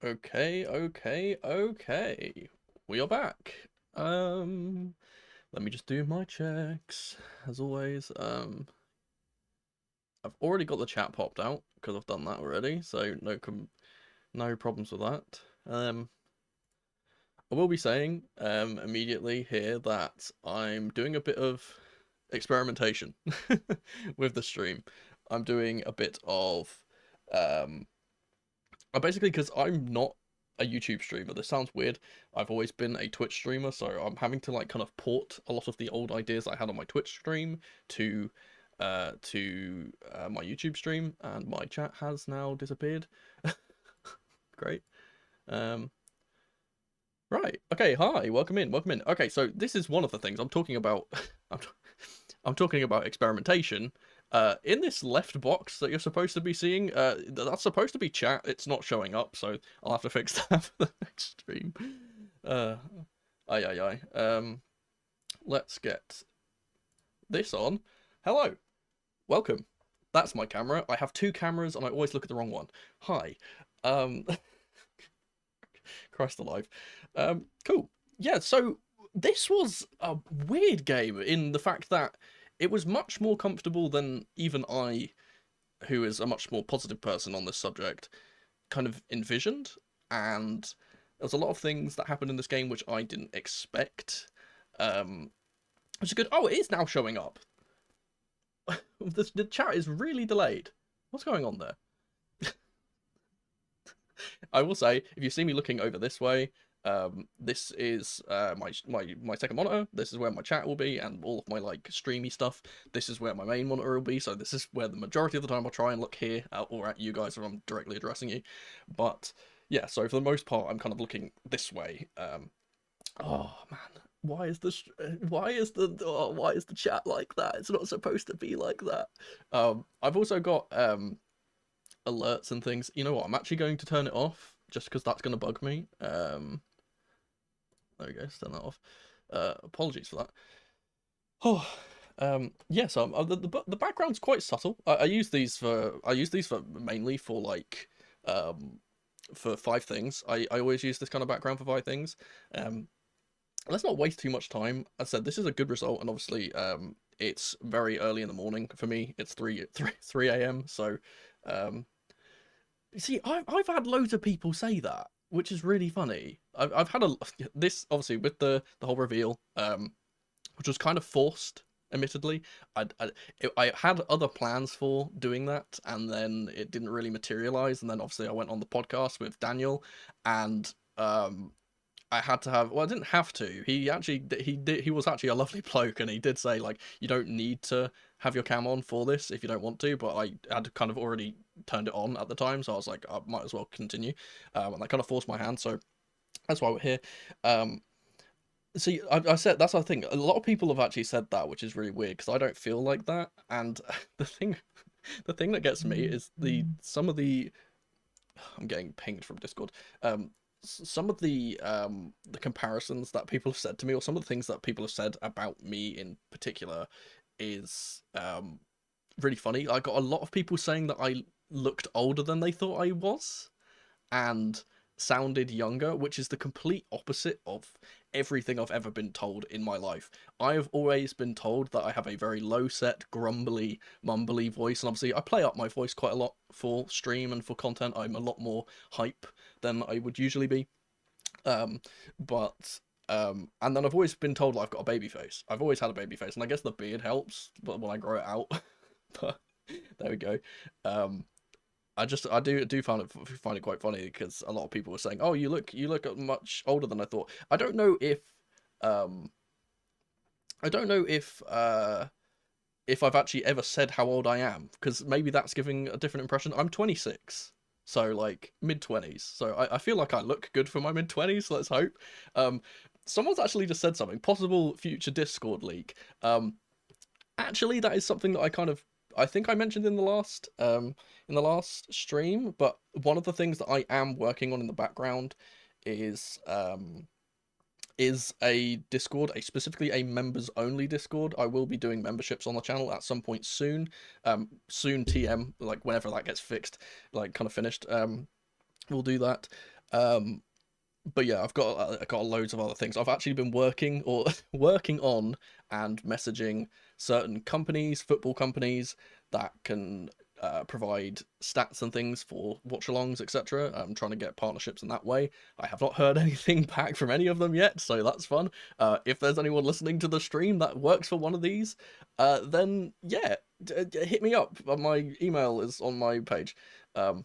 Okay. We are back. Let me just do my checks as always. I've already got the chat popped out because I've done that already, so no problems with that. I will be saying immediately here that I'm doing a bit of experimentation with the stream. I'm doing a bit of basically, because I'm not a YouTube streamer. This sounds weird. I've always been a Twitch streamer, so I'm having to like kind of port a lot of the old ideas I had on my Twitch stream to my YouTube stream, and my chat has now disappeared. Great. Um, right. Okay. Hi. Welcome in. Welcome in. Okay. So this is one of the things I'm talking about. I'm, I'm talking about experimentation. In this left box that you're supposed to be seeing, that's supposed to be chat. It's not showing up, so I'll have to fix that for the next stream. Aye. Let's get this on. Hello, welcome. That's my camera. I have two cameras, and I always look at the wrong one. Hi. Christ alive. Cool. Yeah. So this was a weird game in the fact that it was much more comfortable than even I, who is a much more positive person on this subject, kind of envisioned. And there's a lot of things that happened in this game which I didn't expect. Which is good. Oh, it is now showing up. The chat is really delayed. What's going on there? I will say, if you see me looking over this way, this is my second monitor. This is where my chat will be, and all of my like streamy stuff. This is where my main monitor will be. So this is where the majority of the time I'll try and look here or at you guys if I'm directly addressing you. But yeah, so for the most part, I'm kind of looking this way. Oh man, why is the chat like that? It's not supposed to be like that. I've also got alerts and things. You know what? I'm actually going to turn it off just because that's going to bug me. There we go. Turn that off. Apologies for that. Oh, yeah. So the background's quite subtle. I use these for mainly for like for 5 things. I always use this kind of background for 5 things. Let's not waste too much time. As I said, this is a good result, and obviously it's very early in the morning for me. It's 3 a.m. So see, I've had loads of people say that, which is really funny. I've had this obviously with the whole reveal, which was kind of forced. Admittedly, I had other plans for doing that, and then it didn't really materialize. And then obviously I went on the podcast with Daniel, and I had to have. Well, I didn't have to. He was actually a lovely bloke, and he did say like you don't need to have your cam on for this if you don't want to. But I had kind of already turned it on at the time, so I was like I might as well continue. And I kind of forced my hand, so that's why we're here. See, I said that's the thing. A lot of people have actually said that, which is really weird because I don't feel like that. And the thing that gets me is some of the. I'm getting pinged from Discord. Some of the comparisons that people have said to me, or some of the things that people have said about me in particular, is really funny. I got a lot of people saying that I looked older than they thought I was, and sounded younger, which is the complete opposite of everything I've ever been told in my life. I have always been told that I have a very low set, grumbly, mumbly voice, and obviously I play up my voice quite a lot for stream and for content. I'm a lot more hype than I would usually be. And then I've always been told I've got a baby face. I've always had a baby face, and I guess the beard helps, but when I grow it out, but there we go. I do find it quite funny because a lot of people were saying, "Oh, you look much older than I thought." I don't know if I've actually ever said how old I am, because maybe that's giving a different impression. I'm 26, so like mid-20s. So I feel like I look good for my mid-20s. Let's hope. Someone's actually just said something. Possible future Discord leak. Actually, that is something that I think I mentioned in the last stream, but one of the things that I am working on in the background is a Discord, specifically a members only Discord. I will be doing memberships on the channel at some point soon. Soon TM, like whenever that gets fixed, like kind of finished. We'll do that. But yeah, I've got loads of other things. I've actually been working on and messaging certain companies, football companies that can provide stats and things for watch-alongs, etc. I'm trying to get partnerships in that way. I have not heard anything back from any of them yet, so that's fun. If there's anyone listening to the stream that works for one of these, then yeah, hit me up. My email is on my page. But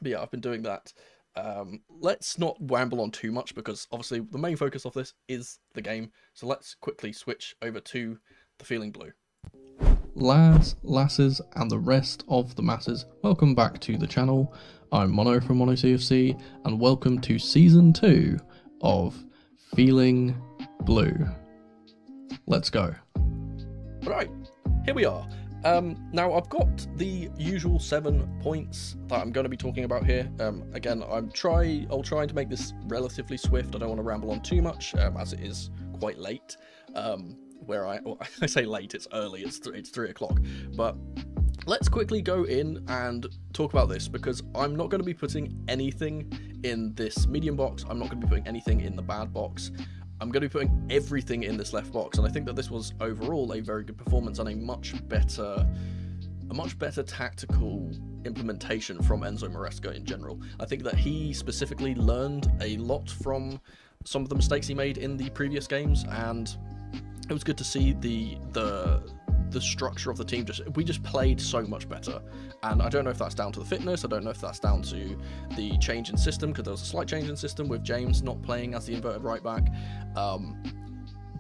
yeah, I've been doing that. Let's not ramble on too much because obviously the main focus of this is the game. So let's quickly switch over to the Feeling Blue. Lads, lasses, and the rest of the masses, welcome back to the channel. I'm Mono from Mono CFC, and welcome to Season 2 of Feeling Blue. Let's go. Right, here we are. Now I've got the usual 7 points that I'm going to be talking about here. Again, I'll try to make this relatively swift. I don't want to ramble on too much, as it is quite late. I say late, it's early, it's 3 o'clock. But let's quickly go in and talk about this, because I'm not going to be putting anything in this medium box. I'm not going to be putting anything in the bad box. I'm going to be putting everything in this left box, and I think that this was overall a very good performance and a much better tactical implementation from Enzo Maresca in general. I think that he specifically learned a lot from some of the mistakes he made in the previous games, and it was good to see the structure of the team. We just played so much better, and I don't know if that's down to the fitness, I don't know if that's down to the change in system, because there was a slight change in system with James not playing as the inverted right back,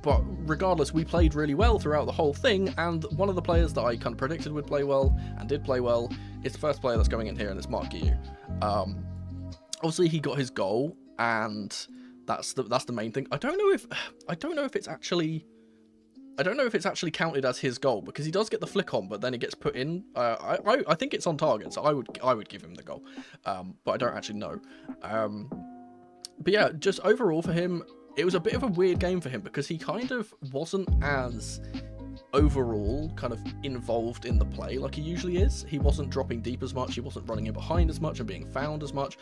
but regardless, we played really well throughout the whole thing, and one of the players that I kind of predicted would play well and did play well is the first player that's going in here, and it's Marc Guiu. Obviously he got his goal, and that's the main thing. I don't know if it's actually counted as his goal, because he does get the flick on, but then it gets put in. I think it's on target, so I would give him the goal, but I don't actually know. But yeah, just overall for him, it was a bit of a weird game for him, because he kind of wasn't as overall kind of involved in the play like he usually is. He wasn't dropping deep as much, he wasn't running in behind as much and being found as much.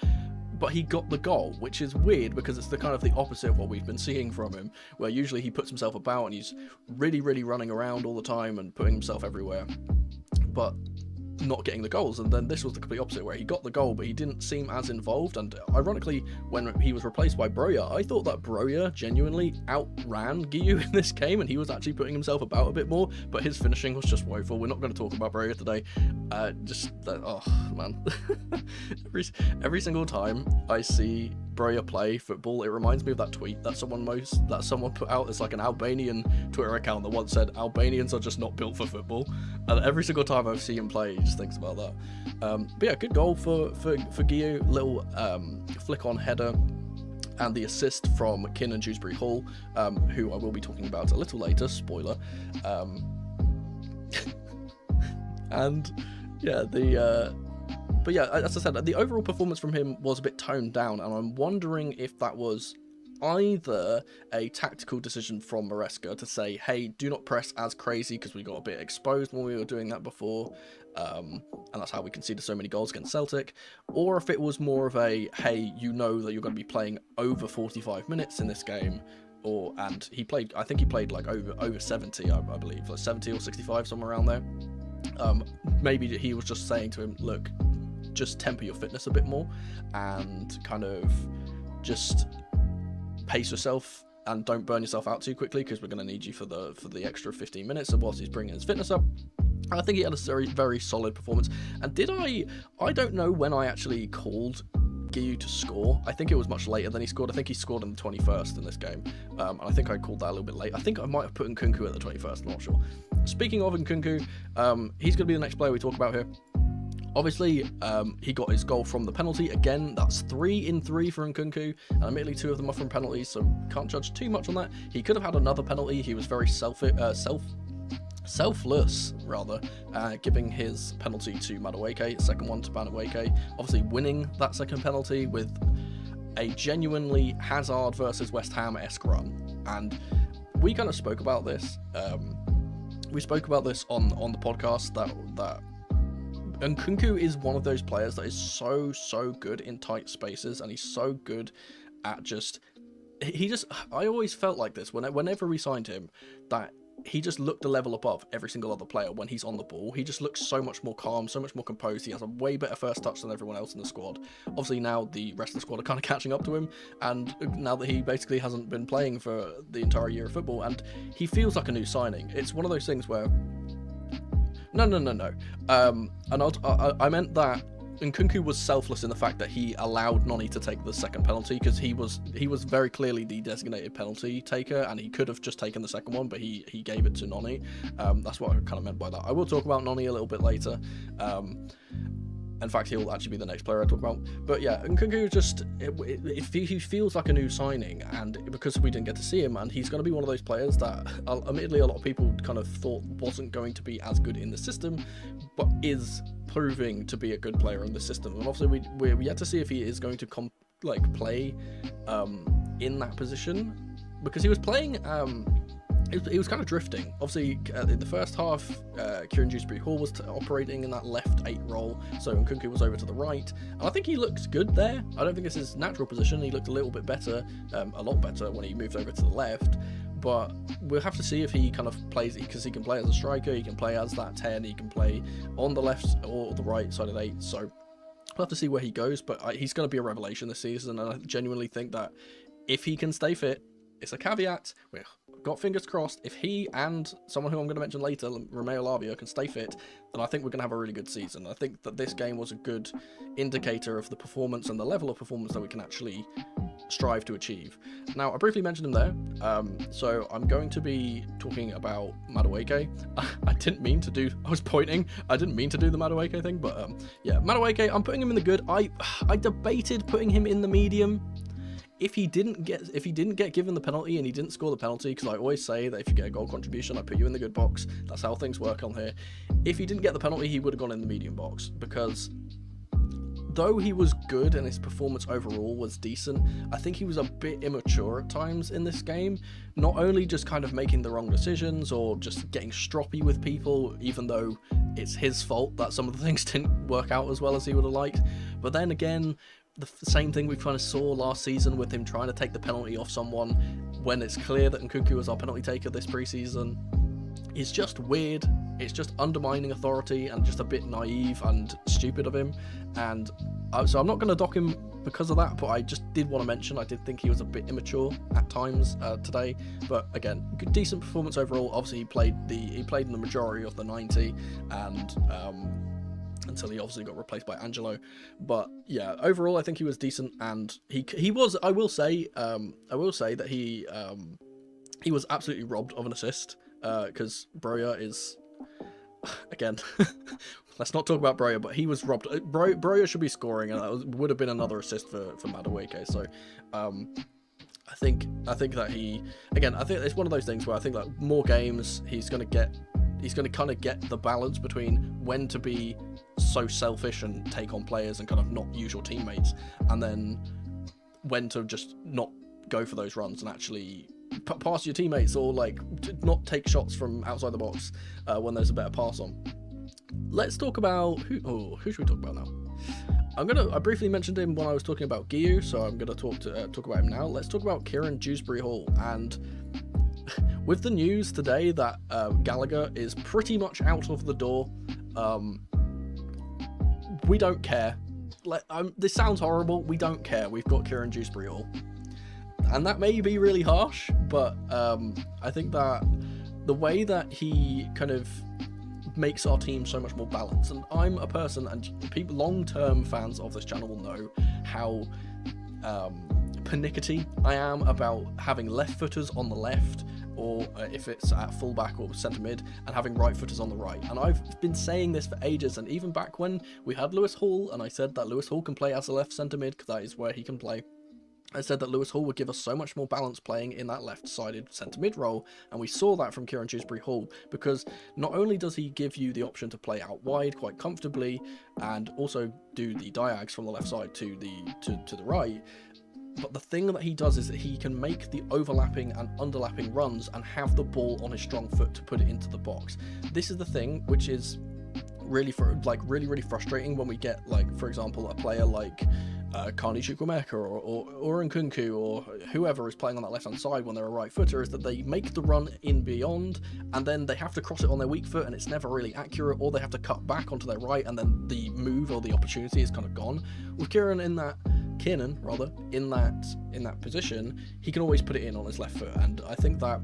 But he got the goal, which is weird, because it's the kind of the opposite of what we've been seeing from him, where usually he puts himself about and he's really, really running around all the time and putting himself everywhere, but not getting the goals. And then this was the complete opposite, where he got the goal, but he didn't seem as involved. And ironically, when he was replaced by Broja, I thought that Broja genuinely outran Guiu in this game, and he was actually putting himself about a bit more, but his finishing was just woeful. We're not going to talk about Broja today. Oh man. every single time I see Broja play football, it reminds me of that tweet that someone put out. It's like an Albanian Twitter account that once said Albanians are just not built for football, and every single time I see him play, he just thinks about that. But yeah, good goal for Guiu. Little flick on header, and the assist from Kiernan Dewsbury-Hall, who I will be talking about a little later, spoiler. And yeah, but yeah, as I said, the overall performance from him was a bit toned down, and I'm wondering if that was either a tactical decision from Maresca to say, hey, do not press as crazy, because we got a bit exposed when we were doing that before, and that's how we conceded so many goals against Celtic, or if it was more of a, hey, you know that you're going to be playing over 45 minutes in this game, and I think he played like over 70, I believe, like 70 or 65, somewhere around there. Maybe he was just saying to him, look, just temper your fitness a bit more, and kind of just pace yourself and don't burn yourself out too quickly, because we're going to need you for the extra 15 minutes of whilst he's bringing his fitness up. And I think he had a very, very solid performance. And I don't know when I actually called Guiu to score. I think it was much later than he scored. I think he scored in the 21st in this game, and I think I called that a little bit late. I think I might have put Nkunku at the 21st, I'm not sure. Speaking of Nkunku, he's going to be the next player we talk about here. Obviously, he got his goal from the penalty. Again, that's 3 in 3 for Nkunku, and admittedly 2 of them are from penalties, so can't judge too much on that. He could have had another penalty. He was very selfless, giving his penalty to Madueke, second one to Madueke, obviously winning that second penalty with a genuinely Hazard versus West Ham-esque run. And we kind of spoke about this. We spoke about this on the podcast that Nkunku is one of those players that is so good in tight spaces, and he's so good at just... I always felt like this whenever we signed him, that he just looked a level above every single other player when he's on the ball. He just looks so much more calm, so much more composed. He has a way better first touch than everyone else in the squad. Obviously now the rest of the squad are kind of catching up to him, and now that he basically hasn't been playing for the entire year of football, and he feels like a new signing. It's one of those things where... No. And I meant that Nkunku was selfless in the fact that he allowed Noni to take the second penalty, because he was very clearly the designated penalty taker, and he could have just taken the second one, but he gave it to Noni. That's what I kind of meant by that. I will talk about Noni a little bit later. In fact, he'll actually be the next player I talk about. But yeah, Nkunku just, he feels like a new signing, and because we didn't get to see him, and he's going to be one of those players that, admittedly, a lot of people kind of thought wasn't going to be as good in the system, but is proving to be a good player in the system. And obviously, we're yet to see if he is going to play in that position, because he was playing. He was kind of drifting. Obviously, in the first half, Kiernan Dewsbury-Hall was operating in that left 8 role, so Nkunku was over to the right. And I think he looks good there. I don't think it's his natural position. He looked a little bit better, a lot better when he moved over to the left. But we'll have to see if he kind of plays, because he can play as a striker, he can play as that 10, he can play on the left or the right side of 8. So we'll have to see where he goes, but he's going to be a revelation this season, and I genuinely think that if he can stay fit, it's a caveat, we've got fingers crossed, if he and someone who I'm going to mention later, Romeo Lavia, can stay fit, then I think we're going to have a really good season. I think that this game was a good indicator of the performance and the level of performance that we can actually strive to achieve. Now, I briefly mentioned him there, so I'm going to be talking about Madueke. I didn't mean to do, I was pointing, I didn't mean to do the Madueke thing, but yeah, Madueke, I'm putting him in the good. I debated putting him in the medium. If he didn't get given the penalty and he didn't score the penalty, because I always say that if you get a goal contribution, I put you in the good box. That's how things work on here. If he didn't get the penalty, he would have gone in the medium box, because though he was good and his performance overall was decent, I think he was a bit immature at times in this game. Not only just kind of making the wrong decisions or just getting stroppy with people, even though it's his fault that some of the things didn't work out as well as he would have liked, but then again, the same thing we kind of saw last season with him trying to take the penalty off someone when it's clear that Nkunku was our penalty taker this preseason. It's just weird. It's just undermining authority and just a bit naive and stupid of him. And so I'm not going to dock him because of that, but I just did want to mention I did think he was a bit immature at times today. But again, good, decent performance overall. Obviously, he played in the majority of the 90, and until he obviously got replaced by Angelo. But yeah, overall I think he was decent, and he was, I will say that he was absolutely robbed of an assist, because Broja is, again, let's not talk about Broja, but he was robbed. Broja should be scoring, and that would have been another assist for Madueke. So I think that he, again, I think it's one of those things where I think that more games he's going to kind of get the balance between when to be so selfish and take on players and kind of not use your teammates, and then when to just not go for those runs and actually pass your teammates, or like not take shots from outside the box when there's a better pass on. Let's talk about who should we talk about now? I briefly mentioned him when I was talking about Guiu, so I'm gonna talk about him now. Let's talk about Kiernan Dewsbury-Hall. And with the news today that Gallagher is pretty much out of the door, we don't care. This sounds horrible. We don't care. We've got Kiernan Dewsbury-Hall. And that may be really harsh, but I think that the way that he kind of makes our team so much more balanced, and I'm a person, and people, long-term fans of this channel will know how pernickety I am about having left-footers on the left, or if it's at fullback or centre mid, and having right-footers on the right. And I've been saying this for ages, and even back when we had Lewis Hall, and I said that Lewis Hall can play as a left centre mid, because that is where he can play. I said that Lewis Hall would give us so much more balance playing in that left-sided centre-mid role, and we saw that from Kiernan Dewsbury-Hall, because not only does he give you the option to play out wide quite comfortably, and also do the diags from the left side to the right, but the thing that he does is that he can make the overlapping and underlapping runs and have the ball on his strong foot to put it into the box. This is the thing which is really frustrating when we get, like, for example, a player like Carney Chukwuemeka or Nkunku or whoever is playing on that left-hand side when they're a right footer, is that they make the run in beyond and then they have to cross it on their weak foot and it's never really accurate, or they have to cut back onto their right and then the move or the opportunity is kind of gone. With Kiernan in that position, he can always put it in on his left foot, and I think that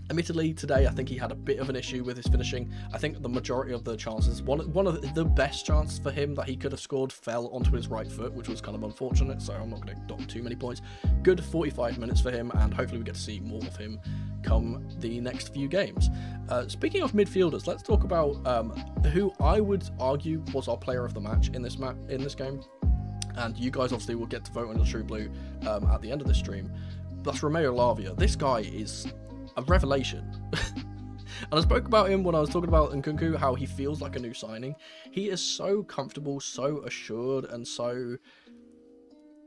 admittedly today I think he had a bit of an issue with his finishing. I think the majority of the chances, one of the best chances for him that he could have scored fell onto his right foot, which was kind of unfortunate, so I'm not going to dock too many points. Good 45 minutes for him, and hopefully we get to see more of him come the next few games. Speaking of midfielders, let's talk about who I would argue was our player of the match in this game, and you guys obviously will get to vote on your True Blue at the end of this stream. That's Romeo Lavia. This guy is a revelation. And I spoke about him when I was talking about Nkunku, how he feels like a new signing. He is so comfortable, so assured, and so,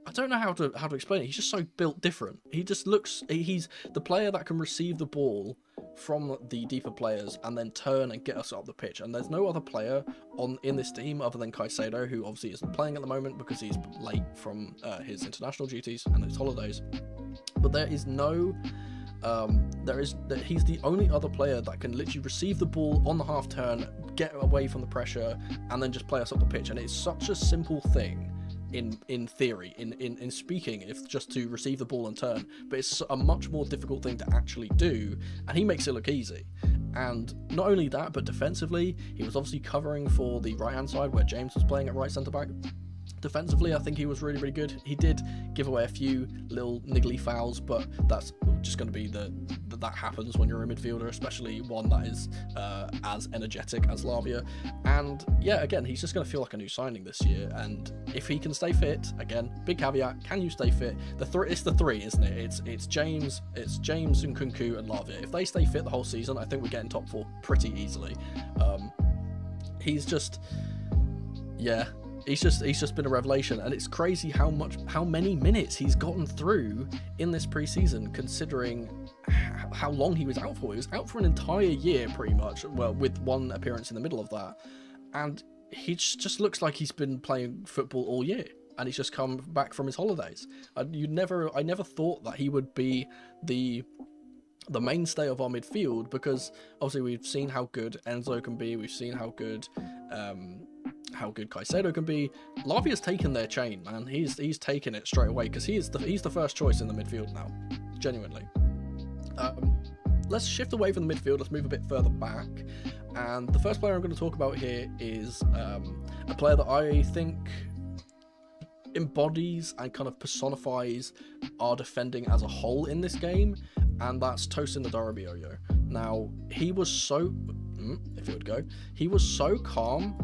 I don't know how to explain it. He's just so built different. He just looks, he's the player that can receive the ball from the deeper players and then turn and get us up the pitch. And there's no other player in this team other than Caicedo, who obviously isn't playing at the moment because he's late from his international duties and his holidays. But there is no he's the only other player that can literally receive the ball on the half turn, get away from the pressure, and then just play us up the pitch. And it's such a simple thing in theory, in speaking, if just to receive the ball and turn, but it's a much more difficult thing to actually do, and he makes it look easy. And not only that, but defensively, he was obviously covering for the right hand side where James was playing at right centre back. Defensively, I think he was really, really good. He did give away a few little niggly fouls, but that's just going to be that happens when you're a midfielder, especially one that is as energetic as Lavia. And yeah, again, he's just going to feel like a new signing this year. And if he can stay fit, again, big caveat: can you stay fit? It's the three, isn't it? It's James, Nkunku, and Lavia. If they stay fit the whole season, I think we're getting top four pretty easily. He's just been a revelation, and it's crazy how many minutes he's gotten through in this preseason, considering how long he was out for. He was out for an entire year, pretty much, well, with one appearance in the middle of that, and he just looks like he's been playing football all year, and he's just come back from his holidays. I never thought that he would be the mainstay of our midfield, because obviously we've seen how good Enzo can be, we've seen how good Caicedo can be. Lavia's taken their chain, man. He's taken it straight away, because he's the first choice in the midfield now, genuinely. Let's shift away from the midfield. Let's move a bit further back, and the first player I'm going to talk about here is a player that I think embodies and kind of personifies our defending as a whole in this game, and that's Tosin Adarabioyo. Now, he was so calm,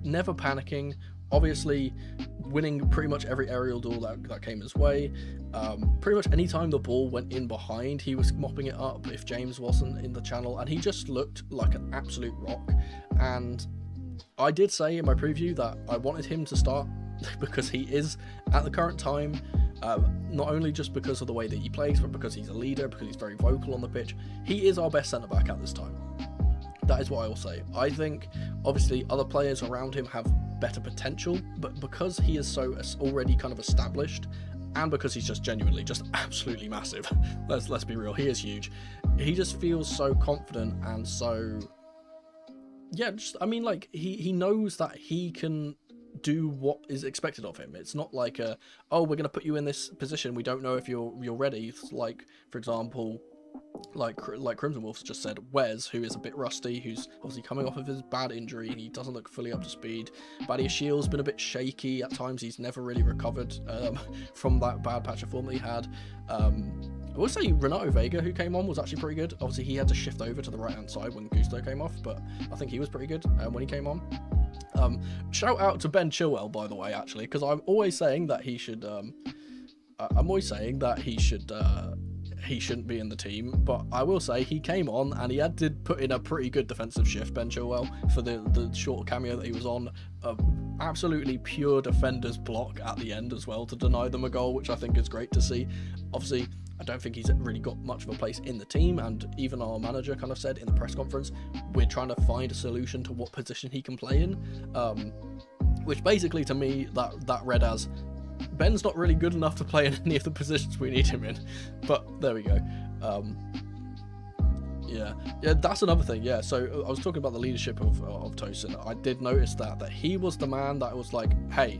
never panicking, obviously winning pretty much every aerial duel that came his way. Pretty much any time the ball went in behind, he was mopping it up if James wasn't in the channel, and he just looked like an absolute rock. And I did say in my preview that I wanted him to start because he is, at the current time, not only just because of the way that he plays, but because he's a leader, because he's very vocal on the pitch, he is our best centre-back at this time. That is what I will say. I think, obviously, other players around him have better potential, but because he is so already kind of established, and because he's just genuinely just absolutely massive, let's be real, he is huge, he just feels so confident and so, yeah, just, I mean, like, he knows that he can do what is expected of him. It's not like oh, we're going to put you in this position, we don't know if you're ready. It's like, for example, like Crimson Wolves just said, Wes, who is a bit rusty, who's obviously coming off of his bad injury, he doesn't look fully up to speed. Badia Shield's been a bit shaky at times, he's never really recovered from that bad patch of form that he had. I would say Renato Vega, who came on, was actually pretty good. Obviously he had to shift over to the right hand side when Gusto came off, but I think he was pretty good when he came on. Shout out to Ben Chilwell, by the way, actually, because I'm always saying that he should he shouldn't be in the team, but I will say he came on and he did put in a pretty good defensive shift, Ben Chilwell, for the short cameo that he was on. Absolutely pure defender's block at the end as well to deny them a goal, which I think is great to see. Obviously, I don't think he's really got much of a place in the team, and even our manager kind of said in the press conference, we're trying to find a solution to what position he can play in, which basically to me that read as Ben's not really good enough to play in any of the positions we need him in. But there we go. Yeah, that's another thing. Yeah, so I was talking about the leadership of Tosin. I did notice that he was the man that was like, hey,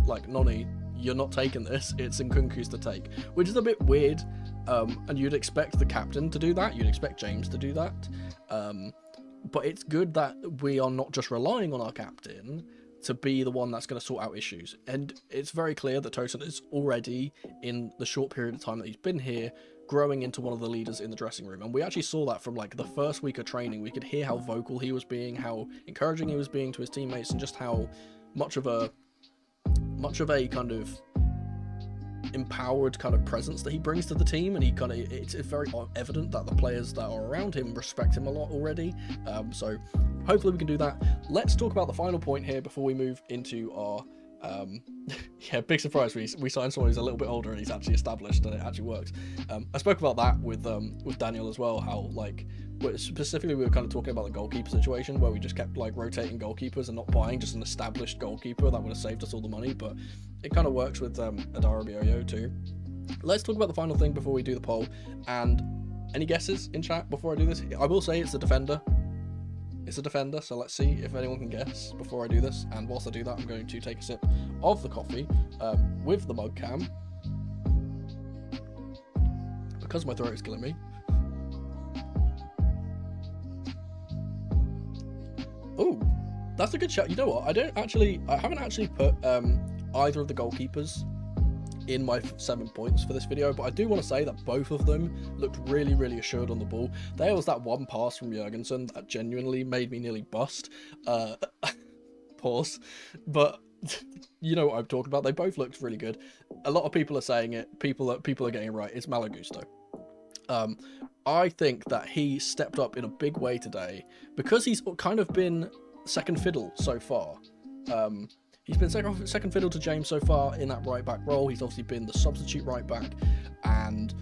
like, Noni, you're not taking this, it's Nkunku's to take, which is a bit weird, and you'd expect the captain to do that, you'd expect James to do that, but it's good that we are not just relying on our captain to be the one that's going to sort out issues. And it's very clear that Tosin is already, in the short period of time that he's been here, growing into one of the leaders in the dressing room. And we actually saw that from like the first week of training. We could hear how vocal he was being, how encouraging he was being to his teammates, and just how much of a kind of empowered kind of presence that he brings to the team. And it's very evident that the players that are around him respect him a lot already. So hopefully we can do that. Let's talk about the final point here before we move into our yeah, big surprise, we signed someone who's a little bit older and he's actually established and it actually works. I spoke about that with Daniel as well, how like specifically we were kind of talking about the goalkeeper situation where we just kept like rotating goalkeepers and not buying just an established goalkeeper that would have saved us all the money, but it kind of works with Adara Bioyo too. Let's talk about the final thing before we do the poll. And any guesses in chat before I do this? I will say it's a defender. It's a defender, so let's see if anyone can guess before I do this. And whilst I do that, I'm going to take a sip of the coffee with the mug cam, because my throat is killing me. Oh, that's a good shout. You know what? I haven't actually put either of the goalkeepers in my 7 points for this video, but I do want to say that both of them looked really, really assured on the ball. There was that one pass from Jurgensen that genuinely made me nearly bust. Pause. But you know what I'm talking about. They both looked really good. A lot of people are saying it. People are getting it right. It's Malo Gusto. I think that he stepped up in a big way today because he's kind of been second fiddle so far. He's been second fiddle to James so far in that right back role. He's obviously been the substitute right back, and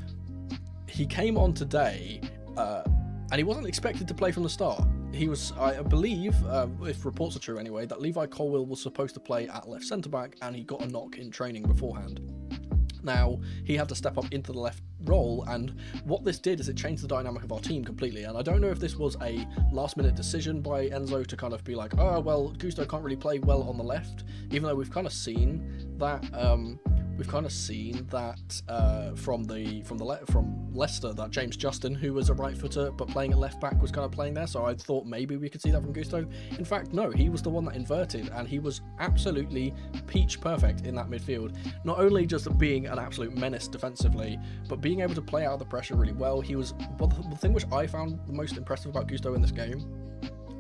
he came on today, and he wasn't expected to play from the start. He was, I believe, if reports are true anyway, that Levi Colwill was supposed to play at left centre back, and he got a knock in training beforehand. Now, he had to step up into the left role, and what this did is it changed the dynamic of our team completely. And I don't know if this was a last-minute decision by Enzo to kind of be like, oh, well, Gusto can't really play well on the left, even though we've kind of seen that from Leicester, that James Justin, who was a right footer but playing at left back, was kind of playing there. So I thought maybe we could see that from Gusto. In fact, no, he was the one that inverted, and he was absolutely peach perfect in that midfield. Not only just being an absolute menace defensively, but being able to play out of the pressure really well. He was, well, the thing which I found the most impressive about Gusto in this game,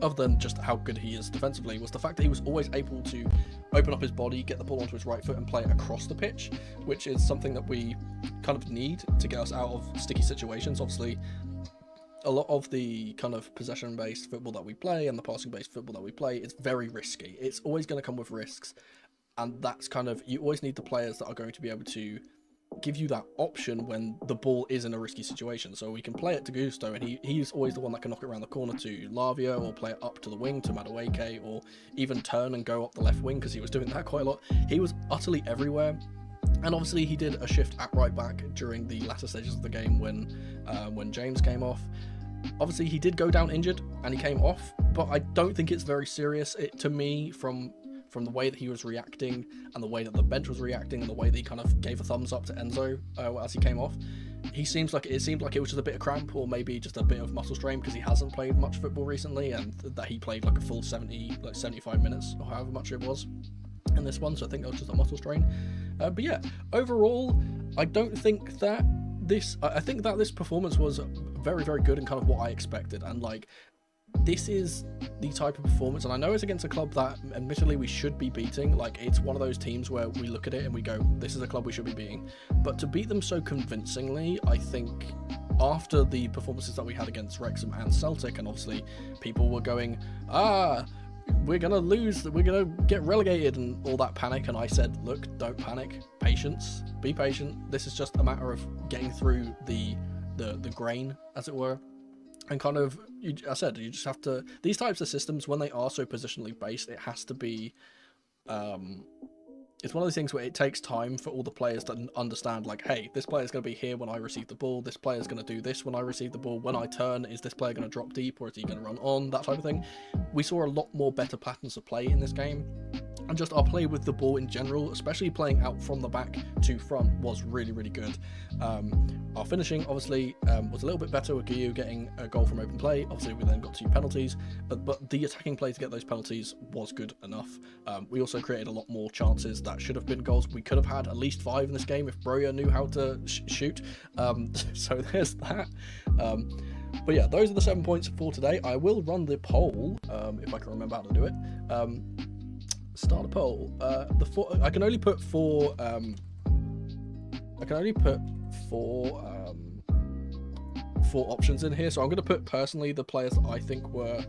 other than just how good he is defensively, was the fact that he was always able to open up his body, get the ball onto his right foot and play it across the pitch, which is something that we kind of need to get us out of sticky situations. Obviously, a lot of the kind of possession-based football that we play and the passing-based football that we play is very risky. It's always going to come with risks, and that's kind of, you always need the players that are going to be able to give you that option when the ball is in a risky situation. So we can play it to Gusto, and he's always the one that can knock it around the corner to Lavia, or play it up to the wing to Madueke, or even turn and go up the left wing, because he was doing that quite a lot. He was utterly everywhere. And obviously he did a shift at right back during the latter stages of the game when James came off. Obviously he did go down injured and he came off, but I don't think it's very serious. To me, from the way that he was reacting and the way that the bench was reacting and the way that he kind of gave a thumbs up to Enzo as he came off, it seemed like it was just a bit of cramp, or maybe just a bit of muscle strain, because he hasn't played much football recently, and that he played like a full 75 minutes or however much it was in this one. So I think that was just a muscle strain. But yeah, overall, I think that this performance was very, very good and kind of what I expected. And like, this is the type of performance, and I know it's against a club that admittedly we should be beating. Like, it's one of those teams where we look at it and we go, this is a club we should be beating. But to beat them so convincingly, I think after the performances that we had against Wrexham and Celtic, and obviously people were going, we're gonna lose, we're gonna get relegated and all that panic. And I said, look, don't panic, patience, be patient. This is just a matter of getting through the grain, as it were. And kind of, I said, you just have to, these types of systems, when they are so positionally based, it has to be, it's one of those things where it takes time for all the players to understand, like, hey, this player's going to be here when I receive the ball, this player's going to do this when I receive the ball, when I turn, is this player going to drop deep, or is he going to run on, that type of thing. We saw a lot more better patterns of play in this game, and just our play with the ball in general, especially playing out from the back to front, was really, really good. Our finishing, obviously, was a little bit better with Guiu getting a goal from open play. Obviously, we then got 2 penalties, but the attacking play to get those penalties was good enough. We also created a lot more chances that should have been goals. We could have had at least 5 in this game if Broja knew how to shoot. So there's that. But yeah, those are the 7 points for today. I will run the poll, if I can remember how to do it. Start a poll. I can only put 4. I can only put 4 options in here. So I'm going to put personally the players that I think were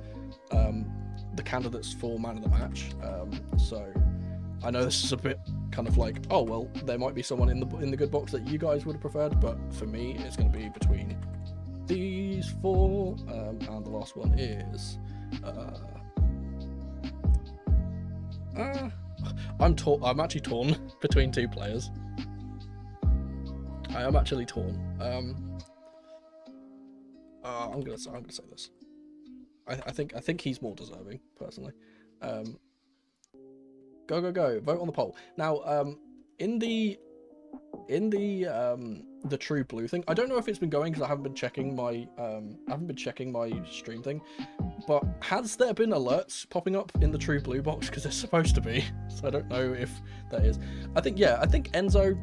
the candidates for man of the match. So I know this is a bit kind of like, oh well, there might be someone in the good box that you guys would have preferred, but for me, it's going to be between these 4, and the last one is. I'm actually torn between 2 players. I am actually torn. I'm gonna say this. I think he's more deserving, personally. Go! Vote on the poll now. In the True Blue thing, I don't know if it's been going because I haven't been checking my stream thing. But has there been alerts popping up in the True Blue box? Because there's supposed to be. So I don't know if that is. I think Enzo,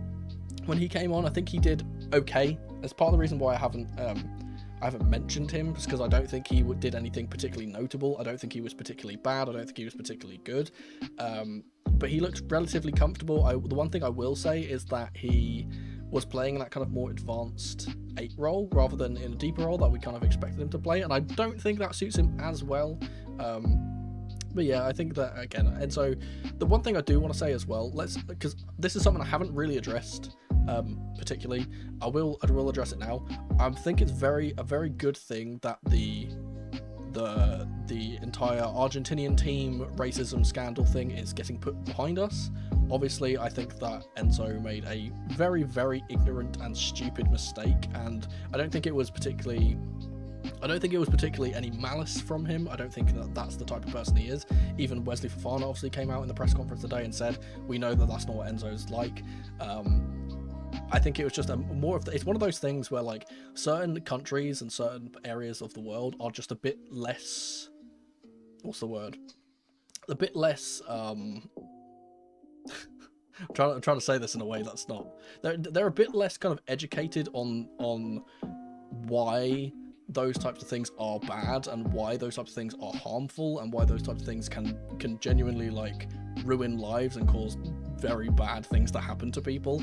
when he came on, I think he did okay. As part of the reason why I haven't mentioned him is because I don't think he did anything particularly notable. I don't think he was particularly bad. I don't think he was particularly good. But he looks relatively comfortable. The one thing I will say is that he was playing in that kind of more advanced 8 role rather than in a deeper role that we kind of expected him to play, and I don't think that suits him as well. But yeah, I think that again, and so the one thing I do want to say as well, because this is something I haven't really addressed particularly, I will address it now. I think it's a very good thing that the entire Argentinian team racism scandal thing is getting put behind us. Obviously, I think that Enzo made a very, very ignorant and stupid mistake, and I don't think it was particularly any malice from him. I don't think that that's the type of person he is. Even Wesley Fofana obviously came out in the press conference today and said, we know that that's not what Enzo's like. I think it was just it's one of those things where, like, certain countries and certain areas of the world are just a bit less, what's the word? A bit less, I'm trying to say this in a way that's not, they're a bit less kind of educated on why those types of things are bad and why those types of things are harmful and why those types of things can genuinely, like, ruin lives and cause very bad things to happen to people.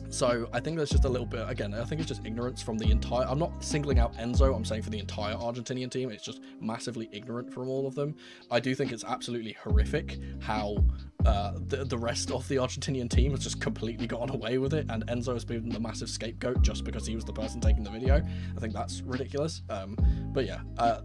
So I think there's just a little bit, again, I think it's just ignorance from the entire, I'm not singling out Enzo, I'm saying for the entire Argentinian team, it's just massively ignorant from all of them. I do think it's absolutely horrific how the rest of the Argentinian team has just completely gotten away with it, and Enzo has been the massive scapegoat just because he was the person taking the video. I think that's ridiculous. But yeah, I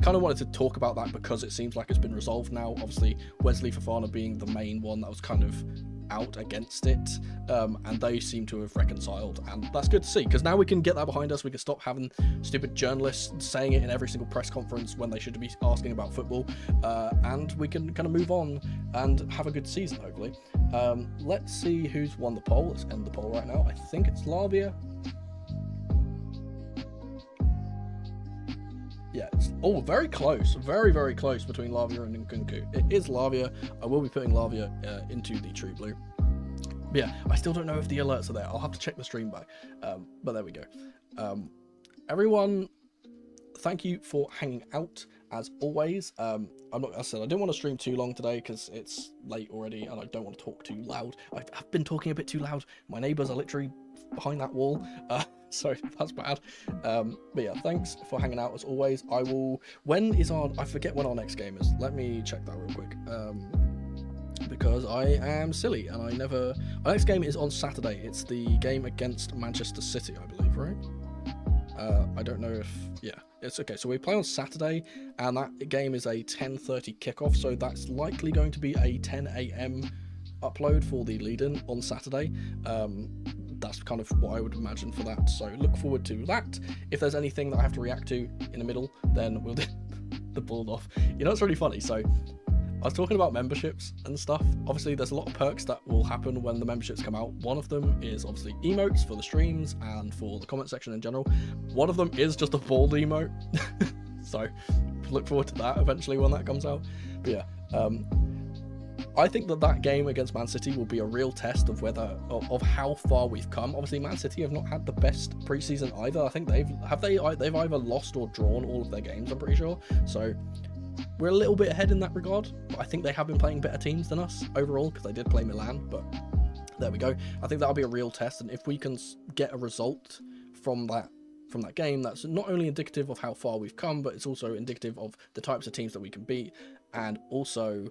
kind of wanted to talk about that because it seems like it's been resolved now. Obviously, Wesley Fofana being the main one that was kind of out against it, and they seem to have reconciled, and that's good to see, because now we can get that behind us. We can stop having stupid journalists saying it in every single press conference when they should be asking about football, and we can kind of move on and have a good season, hopefully. Let's see who's won the poll. Let's end the poll right now. I think it's Lavia. Yeah, it's very close, very, very close between Lavia and Nkunku. It is Lavia. I will be putting Lavia into the True Blue. But yeah, I still don't know if the alerts are there. I'll have to check the stream back. But there we go. Everyone, thank you for hanging out. as always. I'm not, as I said, I didn't want to stream too long today because it's late already and I don't want to talk too loud. I've been talking a bit too loud. My neighbours are literally behind that wall, so that's bad. But yeah, thanks for hanging out as always. I forget when our next game is. Let me check that real quick. Because I am silly and our next game is on Saturday. It's the game against Manchester City, I believe, right? I don't know if, yeah, it's okay. So we play on Saturday and that game is a 10:30 kickoff. So that's likely going to be a 10 a.m. upload for the lead-in on Saturday. That's kind of what I would imagine for that. So look forward to that. If there's anything that I have to react to in the middle, then we'll do the build off. You know, it's really funny. So I was talking about memberships and stuff. Obviously, there's a lot of perks that will happen when the memberships come out. One of them is obviously emotes for the streams and for the comment section in general. One of them is just a bald emote. So look forward to that eventually when that comes out. But yeah, I think that game against Man City will be a real test of of how far we've come. Obviously, Man City have not had the best preseason either. I think they've either lost or drawn all of their games, I'm pretty sure. So we're a little bit ahead in that regard, but I think they have been playing better teams than us overall because they did play Milan, but there we go. I think that'll be a real test, and if we can get a result from that game, that's not only indicative of how far we've come, but it's also indicative of the types of teams that we can beat, and also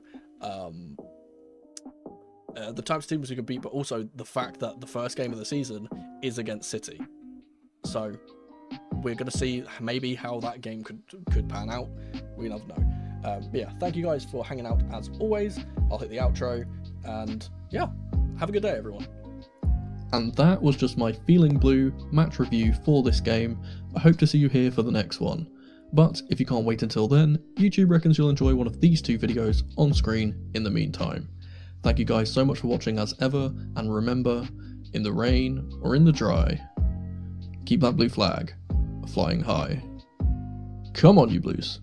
the types of teams we can beat, but also the fact that the first game of the season is against City. So we're going to see maybe how that game could pan out. We never know. But yeah, thank you guys for hanging out as always. I'll hit the outro, and yeah, have a good day, everyone. And that was just my Feeling Blue match review for this game. I hope to see you here for the next one. But if you can't wait until then, YouTube reckons you'll enjoy one of these two videos on screen in the meantime. Thank you guys so much for watching as ever, and remember, in the rain or in the dry, keep that blue flag flying high. Come on, you Blues.